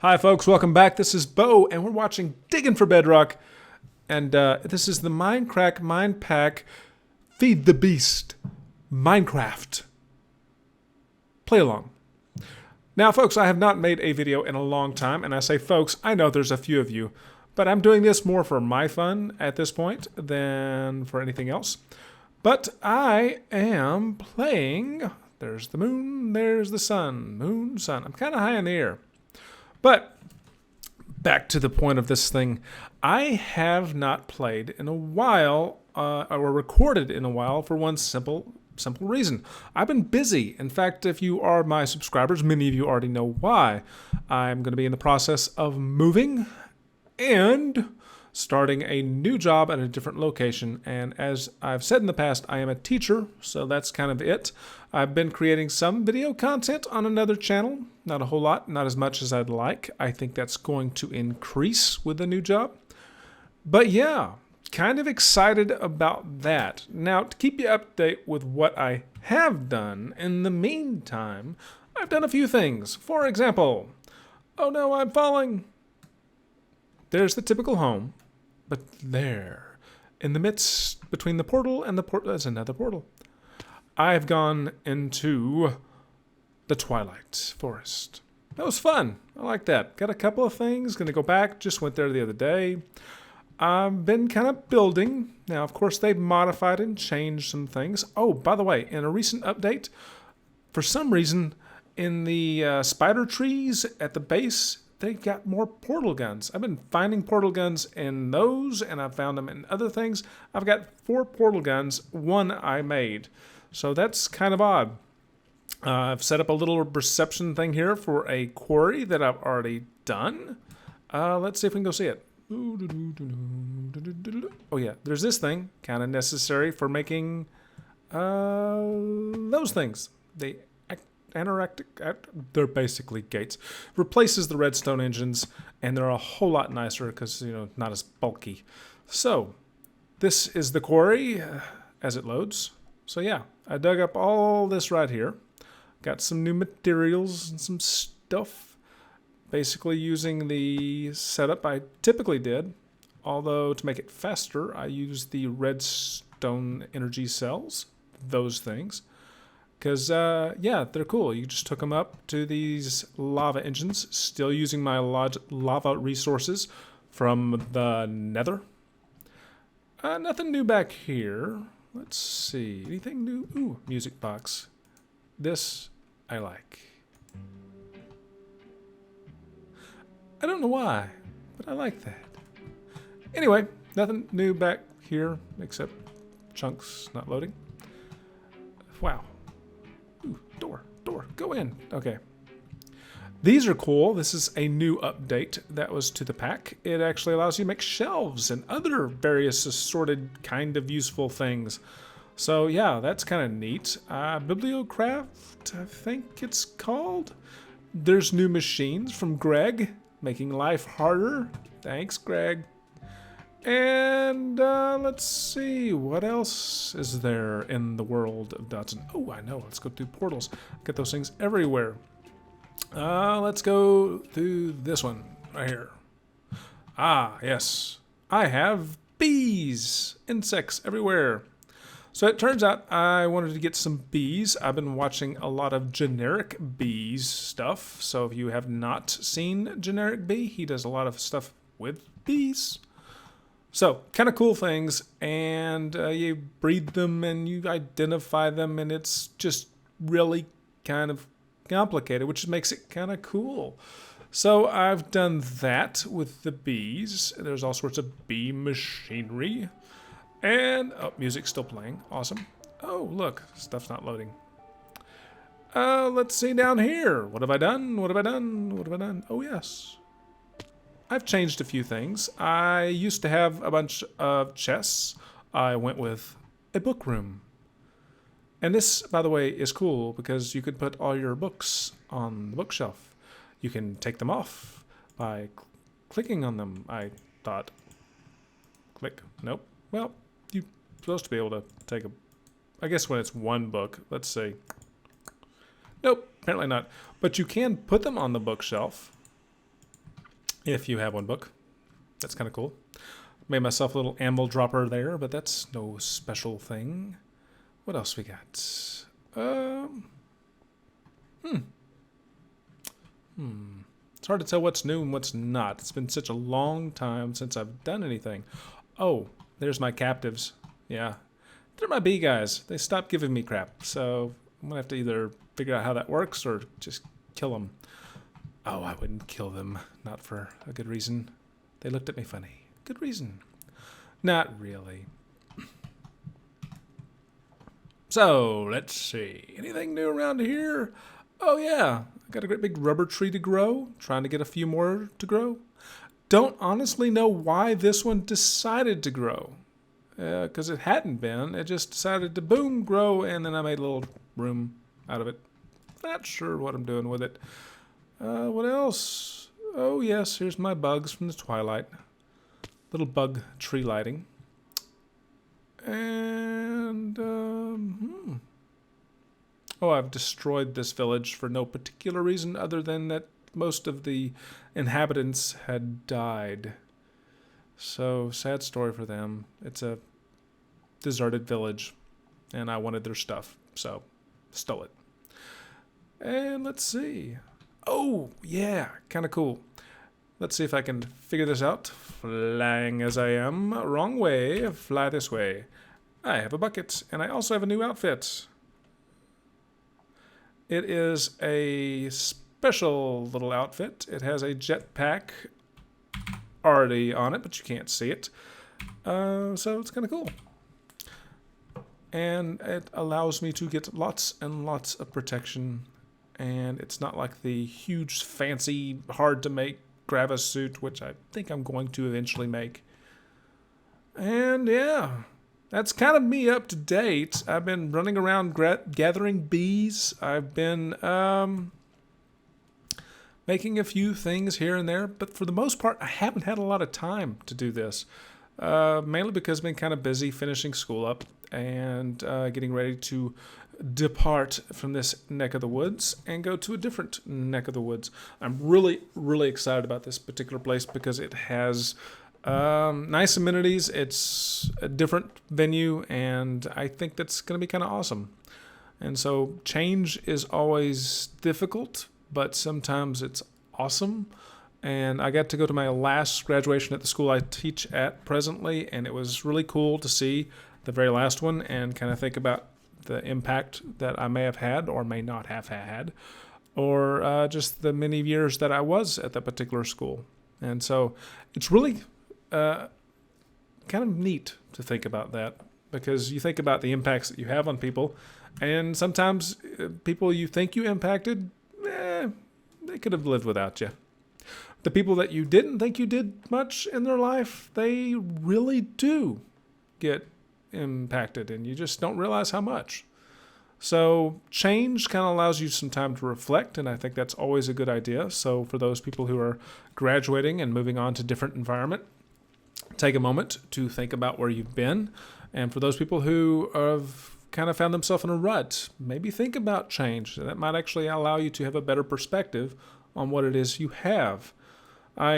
Hi folks, welcome back. This is Bo, and we're watching Digging for Bedrock. And this is the Minecraft Mind Pack Feed the Beast Minecraft Play Along. Now folks, I have not made a video in a long time, and I say folks, I know there's a few of you, but I'm doing this more for my fun at this point than for anything else. But I am playing, there's the moon, there's the sun, moon, sun. I'm kind of high in the air. But back to the point of this thing, I have not played in a while, or recorded in a while, for one simple reason. I've been busy. In fact, if you are my subscribers, many of you already know why. I'm going to be in the process of moving and starting a new job at a different location. And as I've said in the past, I am a teacher, so that's kind of it. I've been creating some video content on another channel. Not a whole lot, not as much as I'd like. I think that's going to increase with the new job. But yeah, kind of excited about that. Now, to keep you up to date with what I have done, in the meantime, I've done a few things. For example, oh no, I'm falling. There's the typical home. But there, in the midst between the portal and the portal, there's another portal. I've gone into the Twilight Forest. That was fun. I like that. Got a couple of things. Going to go back. Just went there the other day. I've been kind of building. Now, of course, they've modified and changed some things. Oh, by the way, in a recent update, for some reason, in the spider trees at the base, they got more portal guns. I've been finding portal guns in those, and I've found them in other things. I've got 4 portal guns, 1 I made. So that's kind of odd. I've set up a little reception thing here for a quarry that I've already done. Let's see if we can go see it. Oh yeah, there's this thing, kind of necessary for making those things. They they're basically gates. Replaces the redstone engines, and they're a whole lot nicer because, you know, not as bulky. So, this is the quarry as it loads. So yeah, I dug up all this right here. Got some new materials and some stuff. Basically using the setup I typically did. Although, to make it faster, I used the redstone energy cells. Those things. Because, yeah, they're cool. You just took them up to these lava engines, still using my lava resources from the nether. Nothing new back here. Let's see. Anything new? Ooh, music box. This I like. I don't know why, but I like that. Anyway, nothing new back here except chunks not loading. Wow. Ooh, door, go in. Okay. These are cool. This is a new update that was to the pack. It actually allows you to make shelves and other various assorted kind of useful things. So yeah, that's kind of neat. Bibliocraft, I think it's called. There's new machines from Greg, making life harder. Thanks, Greg. And let's see, what else is there in the world of Dodson? Oh, I know. Let's go through portals. Get those things everywhere. Let's go through this one right here. Ah, yes. I have bees, insects everywhere. So it turns out I wanted to get some bees. I've been watching a lot of Generic Bees stuff. So if you have not seen Generic Bee, he does a lot of stuff with bees. So, kind of cool things, and you breed them and you identify them, and it's just really kind of complicated, which makes it kind of cool. So, I've done that with the bees. There's all sorts of bee machinery. And, oh, music's still playing. Awesome. Oh, look, stuff's not loading. Let's see down here. What have I done? What have I done? What have I done? Oh, yes. I've changed a few things. I used to have a bunch of chests. I went with a book room. And this, by the way, is cool because you could put all your books on the bookshelf. You can take them off by clicking on them, I thought. Click. Nope. Well, you're supposed to be able to take a... I guess when it's one book, let's see. Nope, apparently not. But you can put them on the bookshelf. if you have one book. That's kind of cool. Made myself a little anvil dropper there, but that's no special thing. What else we got? It's hard to tell what's new and what's not. It's been such a long time since I've done anything. Oh, there's my captives. Yeah. They're my bee guys. They stopped giving me crap, so I'm going to have to either figure out how that works or just kill them. Oh, I wouldn't kill them. Not for a good reason. They looked at me funny. Good reason. Not really. So, let's see. Anything new around here? Oh, yeah. I got a great big rubber tree to grow. Trying to get a few more to grow. Don't honestly know why this one decided to grow. Because it hadn't been. It just decided to boom, grow, and then I made a little room out of it. Not sure what I'm doing with it. What else? Oh, yes, here's my bugs from the twilight. Little bug tree lighting. And, oh, I've destroyed this village for no particular reason other than that most of the inhabitants had died. So, sad story for them. It's a deserted village, and I wanted their stuff, so stole it. And let's see. Oh, yeah, kind of cool. Let's see if I can figure this out. Flying as I am. Wrong way. Fly this way. I have a bucket, and I also have a new outfit. It is a special little outfit. It has a jetpack already on it, but you can't see it. So it's kind of cool. And it allows me to get lots and lots of protection. And it's not like the huge, fancy, hard-to-make Gravis suit, which I think I'm going to eventually make. And yeah, that's kind of me up to date. I've been running around gathering bees. I've been making a few things here and there, but for the most part, I haven't had a lot of time to do this. Mainly because I've been kind of busy finishing school up and getting ready to depart from this neck of the woods and go to a different neck of the woods. I'm really, really excited about this particular place because it has nice amenities. It's a different venue, and I think that's going to be kind of awesome. And so change is always difficult, but sometimes it's awesome. And I got to go to my last graduation at the school I teach at presently, and it was really cool to see the very last one and kind of think about the impact that I may have had or may not have had, or just the many years that I was at that particular school. And so it's really kind of neat to think about that, because you think about the impacts that you have on people, and sometimes people you think you impacted, they could have lived without you. The people that you didn't think you did much in their life, they really do get impacted, and you just don't realize how much. So change kind of allows you some time to reflect, and I think that's always a good idea. So for those people who are graduating and moving on to different environment, take a moment to think about where you've been. And for those people who have kind of found themselves in a rut, maybe think about change. That might actually allow you to have a better perspective on what it is you have. I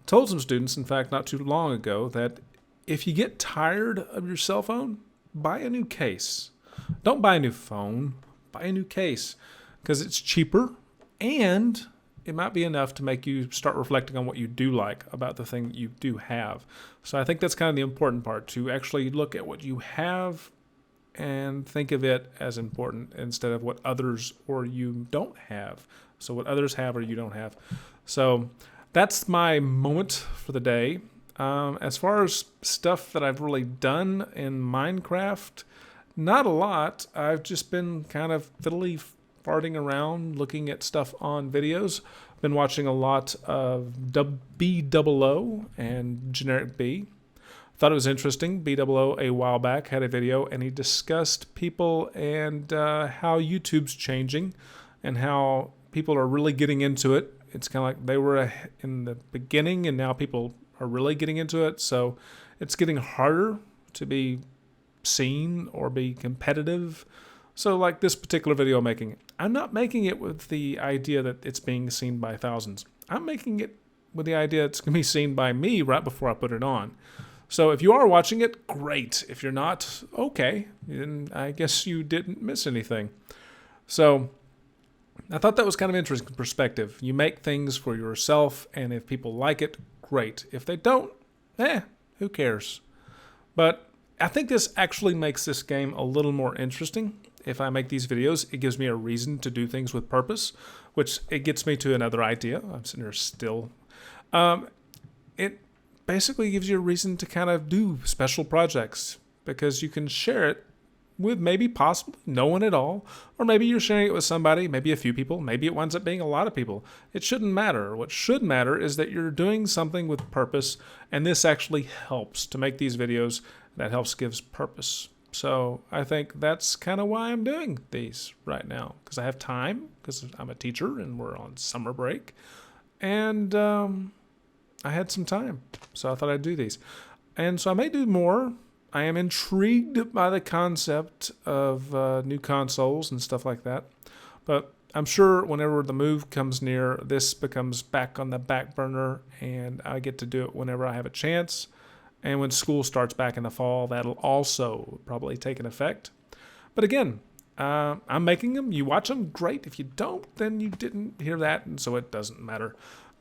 told some students, in fact, not too long ago, that if you get tired of your cell phone, buy a new case. Don't buy a new phone, buy a new case, because it's cheaper and it might be enough to make you start reflecting on what you do like about the thing you do have. So I think that's kind of the important part, to actually look at what you have and think of it as important instead of what others or you don't have. So what others have or you don't have. So that's my moment for the day. As far as stuff that I've really done in Minecraft, not a lot. I've just been kind of fiddly farting around, looking at stuff on videos. Been watching a lot of B00 and Generic B. Thought it was interesting. B00 a while back had a video, and he discussed people and how YouTube's changing and how people are really getting into it. It's kind of like they were in the beginning, and now people are really getting into it. So it's getting harder to be seen or be competitive. So like this particular video I'm not making it with the idea that it's being seen by thousands. I'm making it with the idea it's going to be seen by me right before I put it on. So if you are watching it, great. If you're not, okay. Then I guess you didn't miss anything. So I thought that was kind of interesting perspective. You make things for yourself, and if people like it, great. If they don't, who cares? But I think this actually makes this game a little more interesting. If I make these videos, it gives me a reason to do things with purpose, which it gets me to another idea. I'm sitting here still. It basically gives you a reason to kind of do special projects because you can share it with maybe possibly no one at all, or maybe you're sharing it with somebody, maybe a few people, maybe it winds up being a lot of people. It shouldn't matter. What should matter is that you're doing something with purpose, and this actually helps to make these videos. That helps gives purpose. So I think that's kind of why I'm doing these right now, because I have time, because I'm a teacher and we're on summer break, and I had some time, so I thought I'd do these. And so I may do more. I am intrigued by the concept of new consoles and stuff like that. But I'm sure whenever the move comes near, this becomes back on the back burner, and I get to do it whenever I have a chance. And when school starts back in the fall, that'll also probably take an effect. But again, I'm making them. You watch them, great. If you don't, then you didn't hear that, and so it doesn't matter.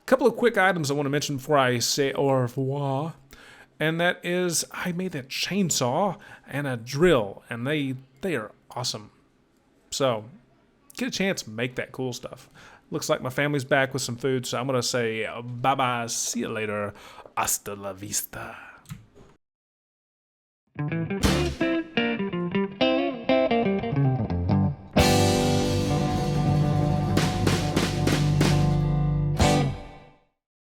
Couple of quick items I want to mention before I say au revoir, and that is I made a chainsaw and a drill, and they are awesome. So get a chance, make that cool stuff. Looks like my family's back with some food, so I'm going to say bye-bye, see you later, hasta la vista.